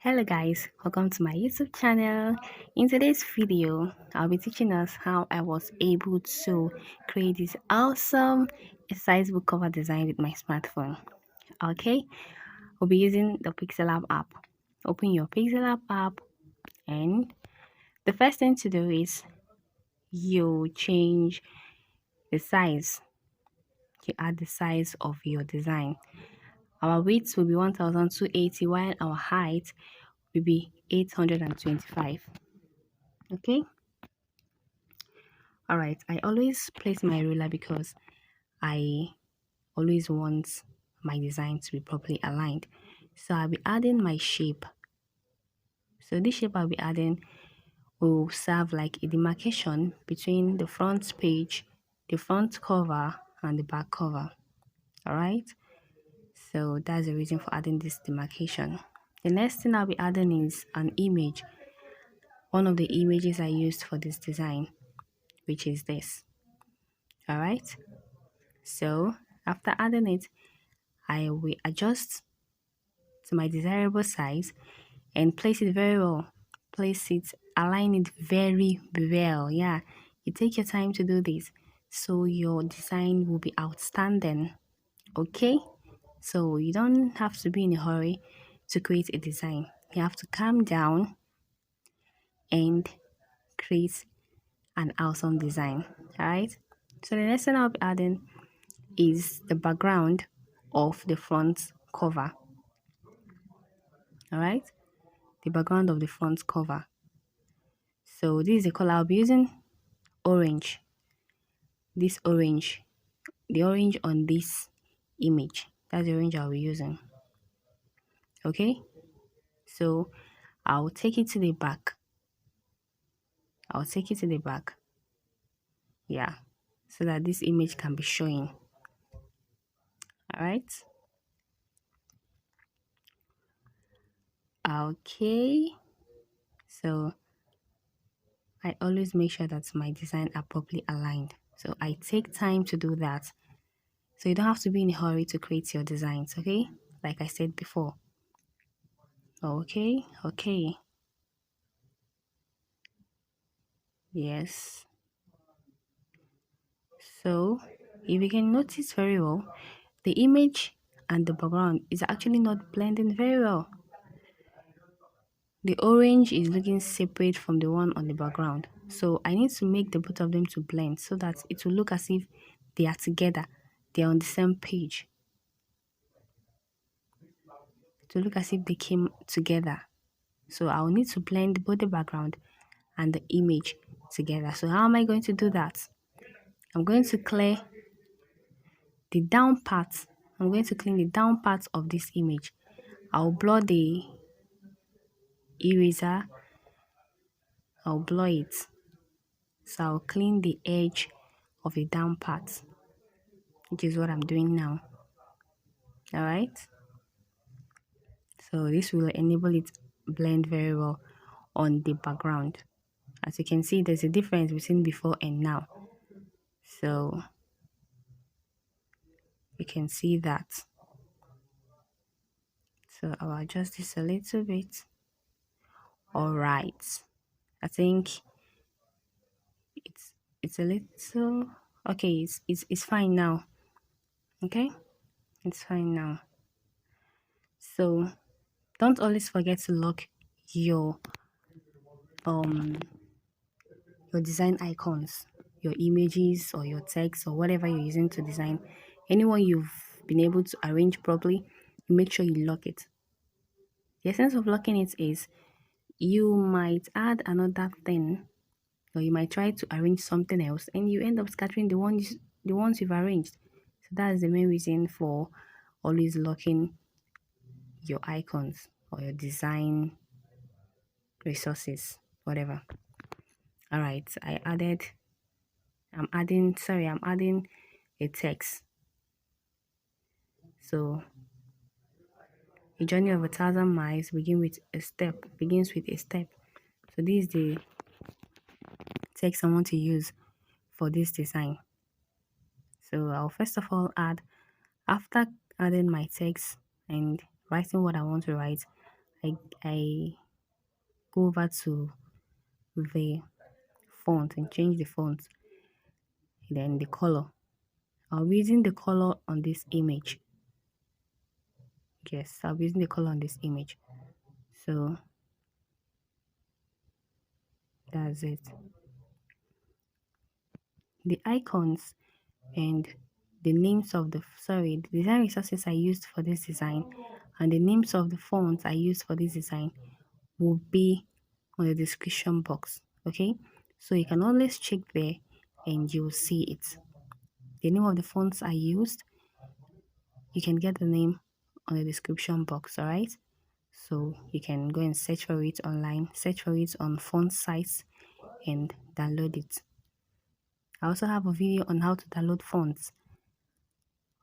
Hello guys, welcome to my YouTube channel. In today's video, I'll be teaching us how I was able to create this awesome size book cover design with my smartphone. Okay, we'll be using the Pixellab app. Open your Pixellab app and the first thing to do is you change the size. You add the size of your design. Our width will be 1280 while our height will be 825. Okay, all right. I always place my ruler because I always want my design to be properly aligned. So I'll be adding my shape. So this shape I'll be adding will serve like a demarcation between the front page, the front cover, and the back cover. All right, so that's the reason for adding this demarcation. The next thing I'll be adding is an image, one of the images I used for this design, which is this. All right, so after adding it, I will adjust to my desirable size and place it very well. Place it, align it very well. Yeah, you take your time to do this so your design will be outstanding. Okay, so you don't have to be in a hurry to create a design. You have to calm down and create an awesome design. All right, so the next thing I'll be adding is the background of the front cover. All right, the background of the front cover. So this is the color I'll be using, orange. This orange, the orange on this image, that's the orange I'll be using. Okay, so I'll take it to the back. I'll take it to the back. Yeah, so that this image can be showing. All right. Okay, so I always make sure that my design are properly aligned. So I take time to do that. So you don't have to be in a hurry to create your designs, okay? Like I said before. Okay. Yes. So if you can notice very well, the image and the background is actually not blending very well. The orange is looking separate from the one on the background. So I need to make the both of them to blend so that it will look as if they are together. They are on the same page. To look as if they came together. So I'll need to blend both the background and the image together. So how am I going to do that? I'm going to clear the down part. I'm going to clean the down part of this image. I'll blur the eraser. I'll blur it. So I'll clean the edge of the down part, which is what I'm doing now. All right. So this will enable it blend very well on the background. As you can see, there's a difference between before and now. So you can see that. So I'll adjust this a little bit. All right. I think it's a little okay. It's fine now. Okay, it's fine now. So don't always forget to lock your your design icons, your images or your text or whatever you're using to design. Anyone you've been able to arrange properly, make sure you lock it. The essence of locking it is you might add another thing or you might try to arrange something else and you end up scattering the ones you've arranged. So that's the main reason for always locking your icons or your design resources, whatever. All right, I'm adding a text. So a journey of 1,000 miles begins with a step. So this is the text I want to use for this design. So I'll first of all after adding my text and writing what I want to write, I go over to the font and change the font, then the color. I'll be using the color on this image. Yes, I'll be using the color on this image. So that's it. The icons and the names of the design resources I used for this design and the names of the fonts I used for this design will be on the description box. Okay, so you can always check there and you will see it. The name of the fonts I used, you can get the name on the description box. All right, so you can go and search for it online, search for it on font sites and download it. I also have a video on how to download fonts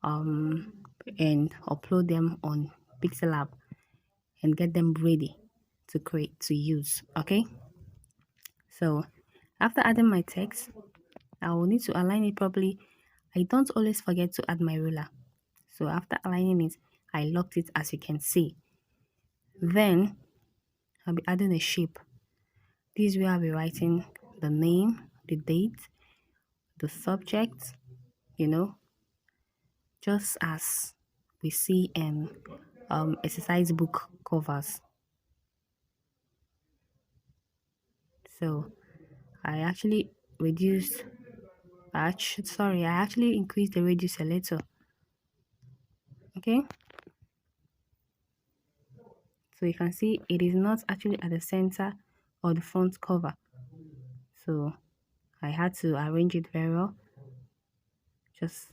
and upload them on Pixellab and get them ready to create to use. Okay, so after adding my text, I will need to align it properly. I don't always forget to add my ruler. So after aligning it, I locked it as you can see. Then I'll be adding a shape. This is where I'll be writing the name, the date, the subject, you know, just as we see in exercise book covers. So I actually reduced, I actually increased the radius a little. Okay, so you can see it is not actually at the center of the front cover. So I had to arrange it very well, just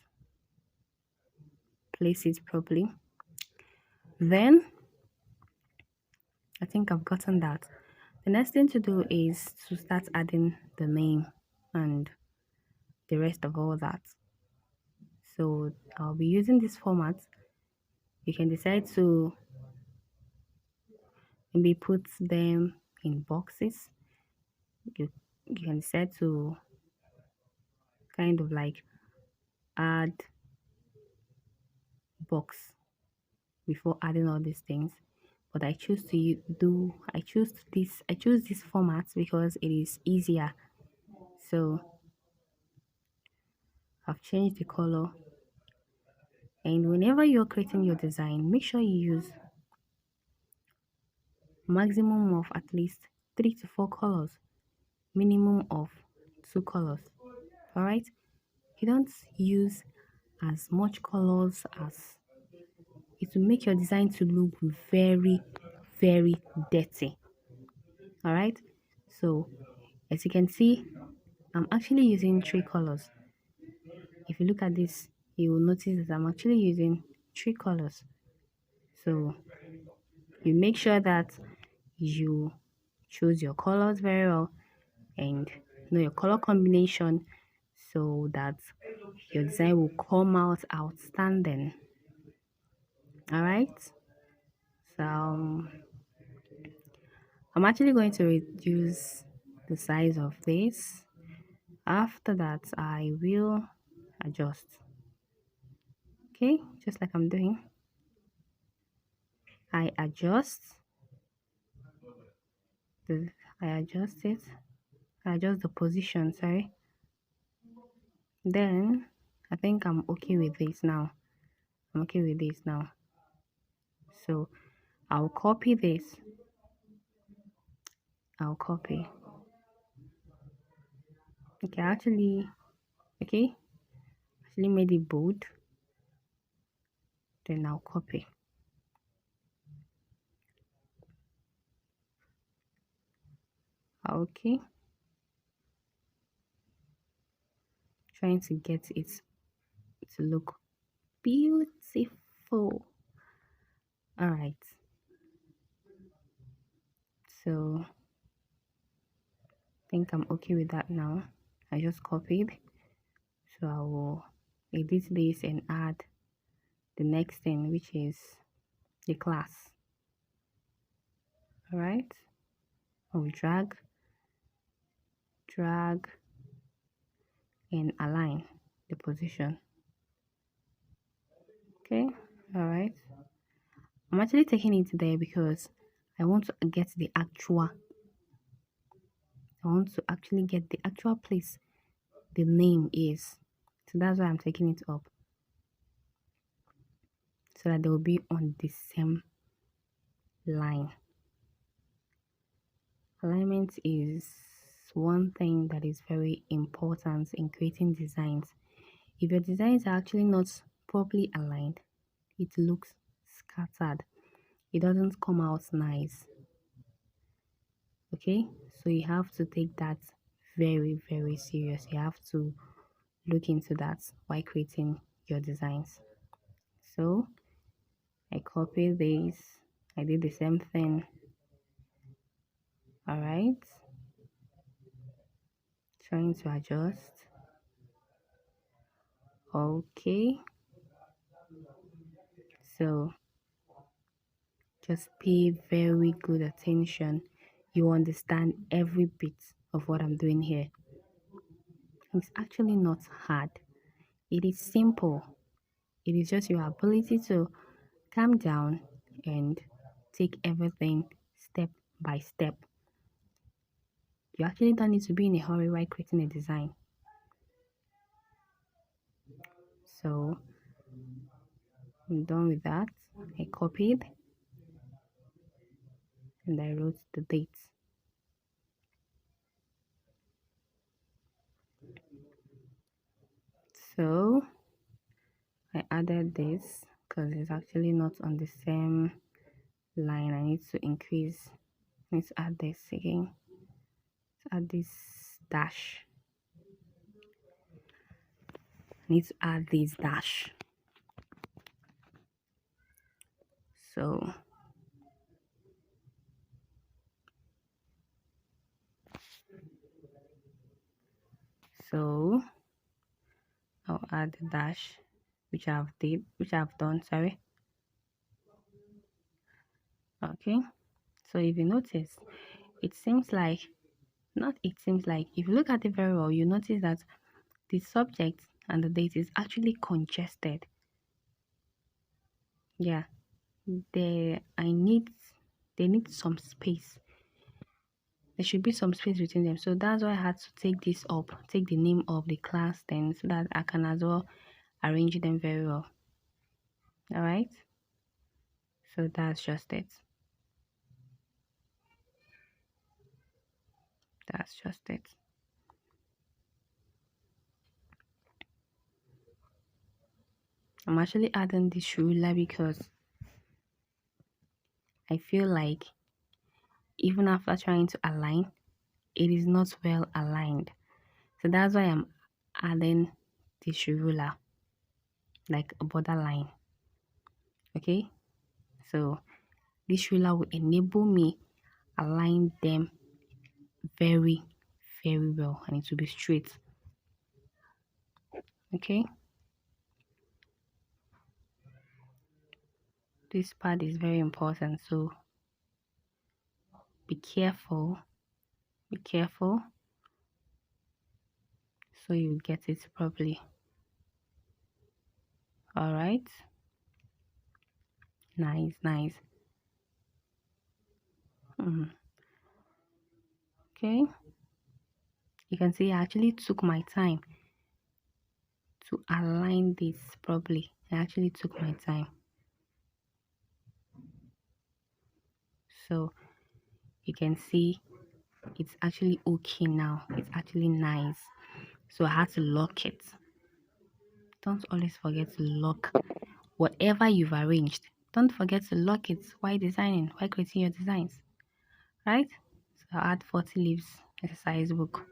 place it properly. Then I think I've gotten that. The next thing to do is to start adding the name and the rest of all that. So I'll be using this format. You can decide to maybe put them in boxes. You can decide to kind of like add box before adding all these things. But I choose to I choose this format because it is easier. So I've changed the color, and whenever you're creating your design, make sure you use maximum of at least 3 to 4 colors, minimum of 2 colors. All right, you don't use as much colors as it will make your design to look very, very dirty. All right, so as you can see, I'm actually using 3 colors. If you look at this, you will notice that I'm actually using 3 colors. So you make sure that you choose your colors very well and know your color combination so that your design will come out outstanding. All right, so I'm actually going to reduce the size of this. After that, I will adjust. Okay, just like I'm doing. I adjust the I adjust it. I adjust the position, sorry. Then I think I'm okay with this now. I'm okay with this now. So I'll copy this. I'll copy. Okay, actually made it bold. Then I'll copy. Okay. Trying to get it to look beautiful. All right. So I think I'm okay with that now. I just copied. So I will edit this and add the next thing, which is the class. All right. I'll drag and align the position. Okay. All right. I'm actually taking it there because I want to get the actual, I want to actually get the actual place the name is. So that's why I'm taking it up. So that they will be on the same line. Alignment is one thing that is very important in creating designs. If your designs are actually not properly aligned, it looks scattered. It doesn't come out nice. Okay, so you have to take that very, very serious. You have to look into that while creating your designs. So I copied this. I did the same thing. All right, trying to adjust. Okay, so just pay very good attention. You understand every bit of what I'm doing here. It's actually not hard. It is simple. It is just your ability to calm down and take everything step by step. You actually don't need to be in a hurry while creating a design. So I'm done with that. I copied and I wrote the dates. So I added this because it's actually not on the same line. I need to increase. Let's add this again. Let's add this dash. I need to add this dash. So so I'll add the dash which I've done, sorry. Okay, so if you notice, it seems like, not it seems like, if you look at it very well, you notice that the subject and the date is actually congested. Yeah, they need some space. There should be some space between them. So that's why I had to take this up, take the name of the class then, so that I can as well arrange them very well. All right, so that's just it. That's just it. I'm actually adding this ruler because I feel like even after trying to align, it is not well aligned. So that's why I'm adding this ruler, like a borderline. Okay, so this ruler will enable me align them very, very well, and it will be straight. Okay, this part is very important, so be careful, be careful, so you get it properly. All right, nice, nice. Okay, you can see I actually took my time to align this properly. I actually took my time. So you can see it's actually okay now. It's actually nice. So I had to lock it. Don't always forget to lock whatever you've arranged. Don't forget to lock it while designing, while creating your designs. Right? So I'll add 40 leaves exercise book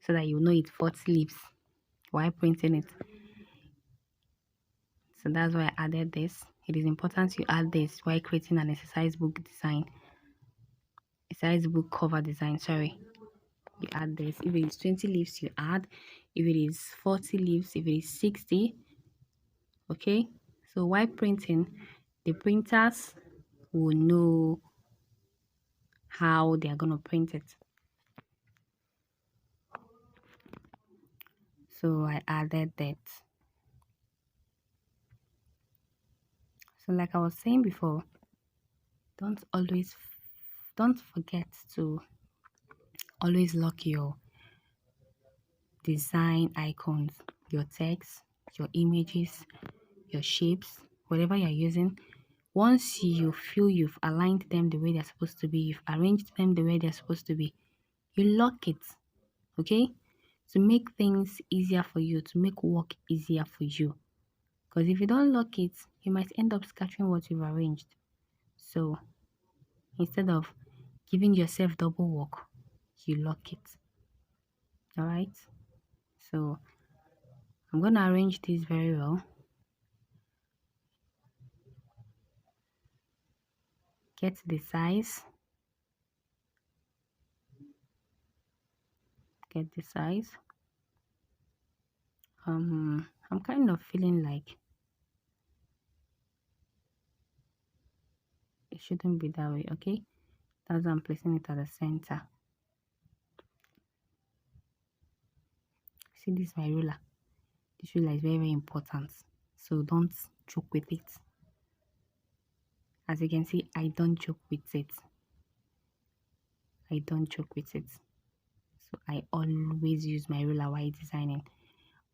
so that you know it's 40 leaves while printing it. So that's why I added this. It is important you add this while creating an exercise book design. Exercise book cover design, sorry. You add this. If it is 20 leaves, you add. If it is 40 leaves, if it is 60, okay? So while printing, the printers will know how they are going to print it. So I added that. So like I was saying before, don't always don't forget to always lock your design icons, your text, your images, your shapes, whatever you're using. Once you feel you've aligned them the way they're supposed to be, you've arranged them the way they're supposed to be, you lock it, okay? To make things easier for you, to make work easier for you. Because if you don't lock it, you might end up scattering what you've arranged. So instead of giving yourself double work, you lock it. All right. So I'm going to arrange this very well. Get the size. Get the size. I'm kind of feeling like it shouldn't be that way, okay? That's why I'm placing it at the center. See, this is my ruler. This ruler is very, very important. So don't joke with it. As you can see, I don't joke with it. I don't joke with it. So I always use my ruler while designing.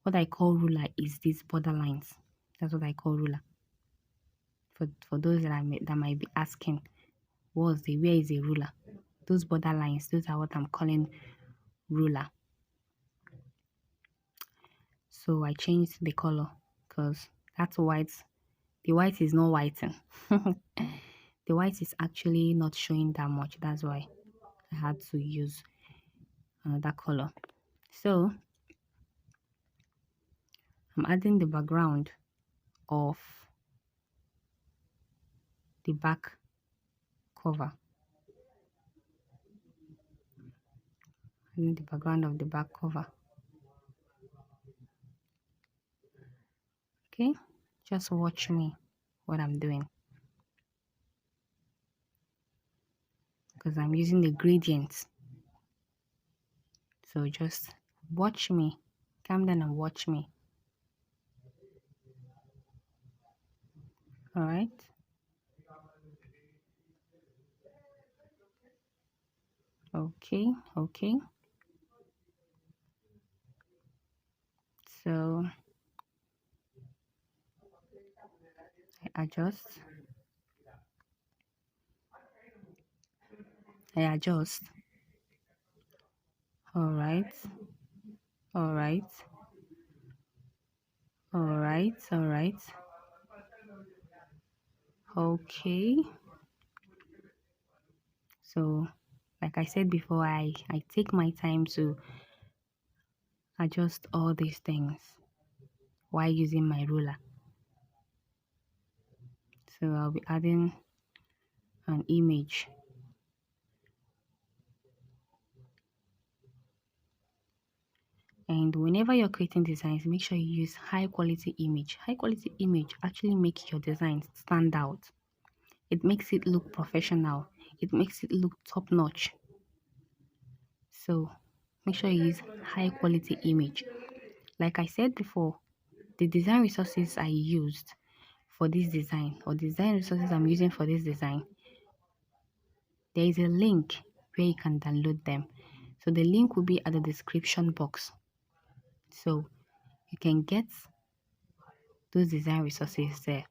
What I call ruler is these borderlines. That's what I call ruler. For those that might be asking, where is a ruler? Those borderlines, those are what I'm calling ruler. So I changed the color because that's white. The white is not whiting. The white is actually not showing that much. That's why I had to use another color. So I'm adding the background of the back cover. Adding the background of the back cover. Okay, just watch me what I'm doing because I'm using the gradients. So just watch me. Calm down and watch me. All right. Okay. So I adjust. All right. Okay. So like I said before, I take my time to adjust all these things while using my ruler. So I'll be adding an image. And whenever you're creating designs, make sure you use high quality image. High quality image actually makes your designs stand out. It makes it look professional. It makes it look top notch. So make sure you use high quality image. Like I said before, the design resources I used for this design, or design resources I'm using for this design, there is a link where you can download them. So the link will be at the description box. So you can get those design resources there,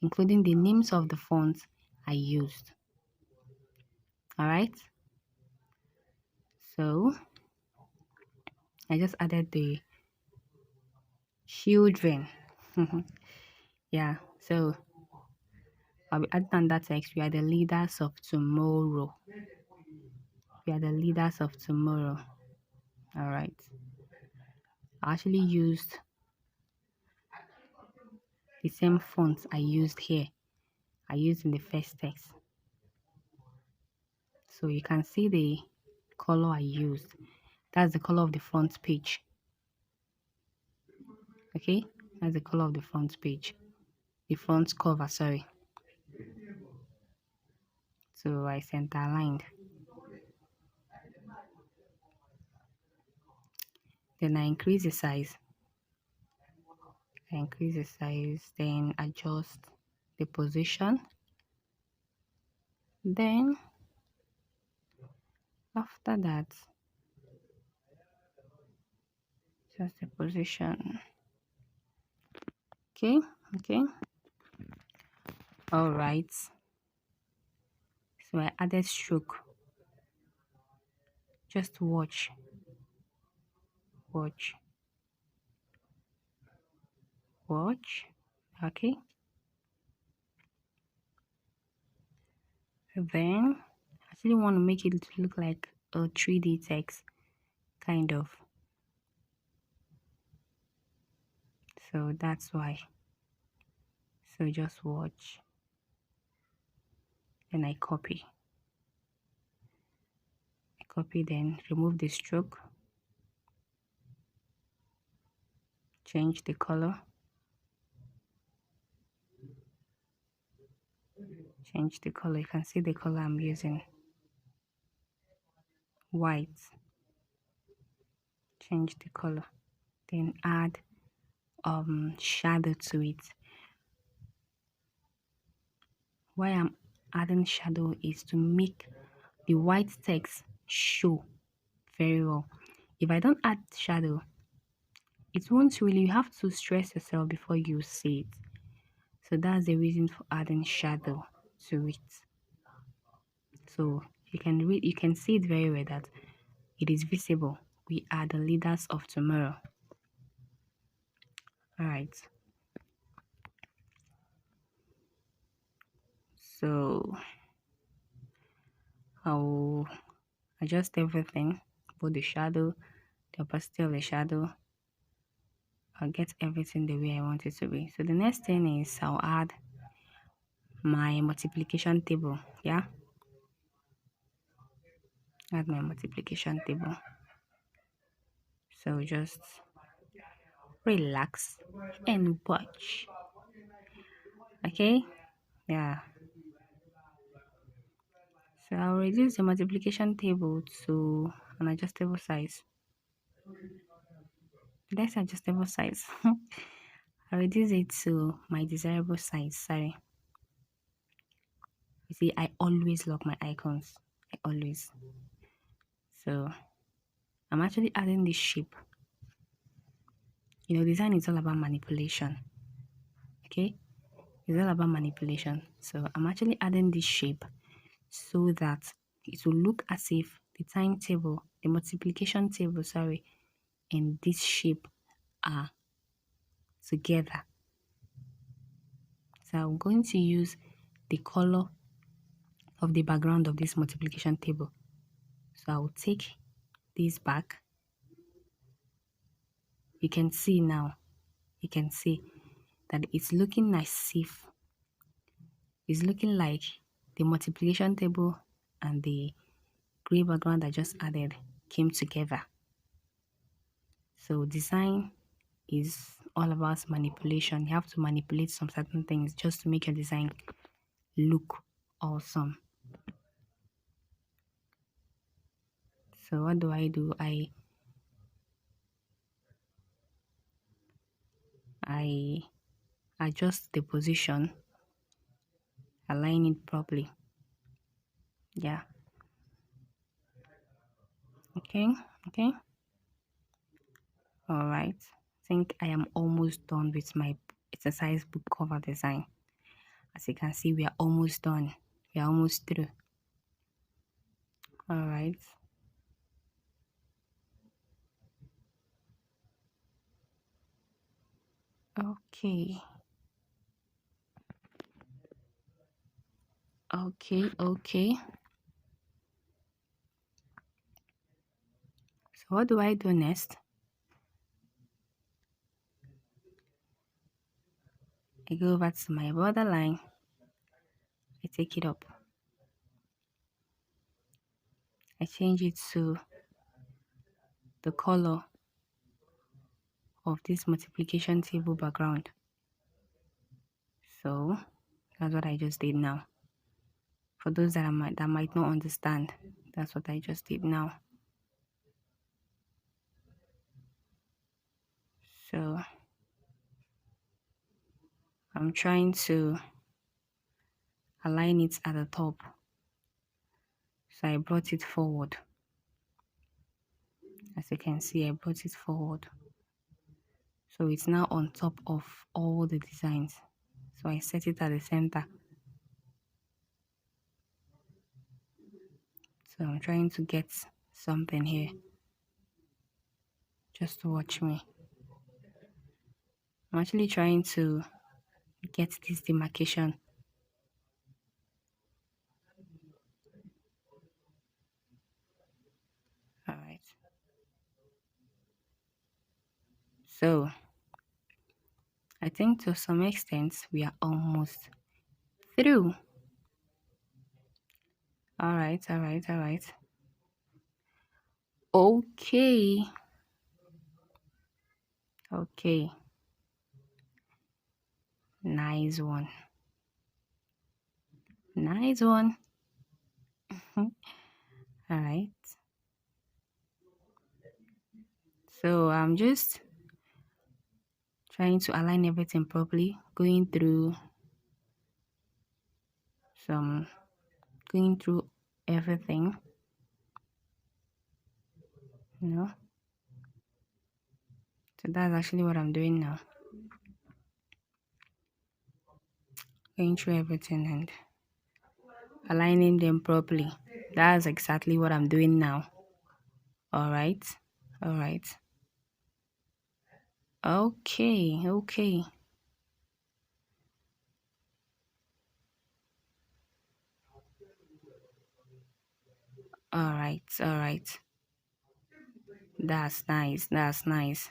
including the names of the fonts I used. All right. So I just added the children. Yeah. So I'll be adding on that text. We are the leaders of tomorrow. We are the leaders of tomorrow. All right. I actually used the same fonts I used here. I used in the first text. So you can see the color I used. That's the color of the front page. Okay, that's the color of the front page. The front cover, sorry. So I center aligned. Then I increase the size. Then adjust the position. Then After that, just the position. Okay, okay. All right. So I added stroke. Just watch, watch, watch. Okay. Then I actually want to make it look like a 3D text, kind of. So that's why. So just watch. Then I copy. I copy, then remove the stroke. Change the color. Change the color. You can see the color I'm using. White. Change the color. Then add shadow to it. Why I'm adding shadow is to make the white text show very well. If I don't add shadow, it won't really, you have to stress yourself before you see it. So that's the reason for adding shadow to it. So you can read, you can see it very well that it is visible. We are the leaders of tomorrow. All right. So I'll adjust everything, both the shadow, the opacity of the shadow. I'll get everything the way I want it to be. So the next thing is I'll add my multiplication table. Yeah, add my multiplication table. So just relax and watch. Okay, yeah. So I'll reduce the multiplication table to an adjustable size. That's adjustable size. I'll reduce it to my desirable size. Sorry. You see, I always lock my icons. I always. So I'm actually adding this shape. You know, design is all about manipulation. Okay? It's all about manipulation. So I'm actually adding this shape so that it will look as if the timetable, the multiplication table, sorry, and this shape are together. So I'm going to use the color of the background of this multiplication table. So I will take this back. You can see now, you can see that it's looking as if it's looking like the multiplication table and the gray background I just added came together. So design is all about manipulation. You have to manipulate some certain things just to make your design look awesome. So what do? I adjust the position, align it properly. Yeah. Okay. Okay. All right. I think I am almost done with my exercise book cover design. As you can see, we are almost done. We are almost through. All right. Okay. Okay. Okay. So what do I do next? I go over to my borderline. I take it up. I change it to the color of this multiplication table background. So that's what I just did now. For those that might not understand, that's what I just did now. So I'm trying to align it at the top. So I brought it forward. As you can see, I brought it forward. So it's now on top of all the designs. So I set it at the center. So I'm trying to get something here. Just watch me. I'm actually trying to get this demarcation. All right. So I think to some extent we are almost through. All right, all right, all right. Okay. Okay. Nice one. Nice one. All right. So I'm just trying to align everything properly, some going through everything, you know. So that's actually what I'm doing now. Going through everything and aligning them properly. That's exactly what I'm doing now. All right. All right. Okay. Okay. All right. All right. That's nice. That's nice.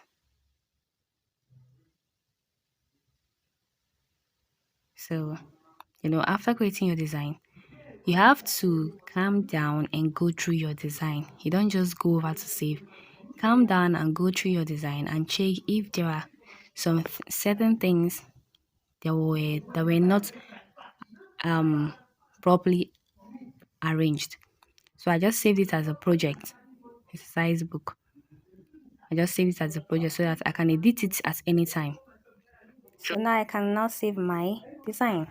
So, after creating your design, you have to calm down and go through your design. You don't just go over to save. Calm down and go through your design and check if there are some certain things that were not properly arranged. So I just saved it as a project, exercise book. I just saved it as a project so that I can edit it at any time. So now I can now save my design.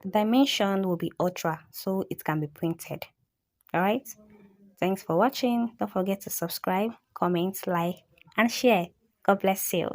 The dimension will be ultra so it can be printed. All right. Thanks for watching. Don't forget to subscribe, comment, like, and share. God bless you.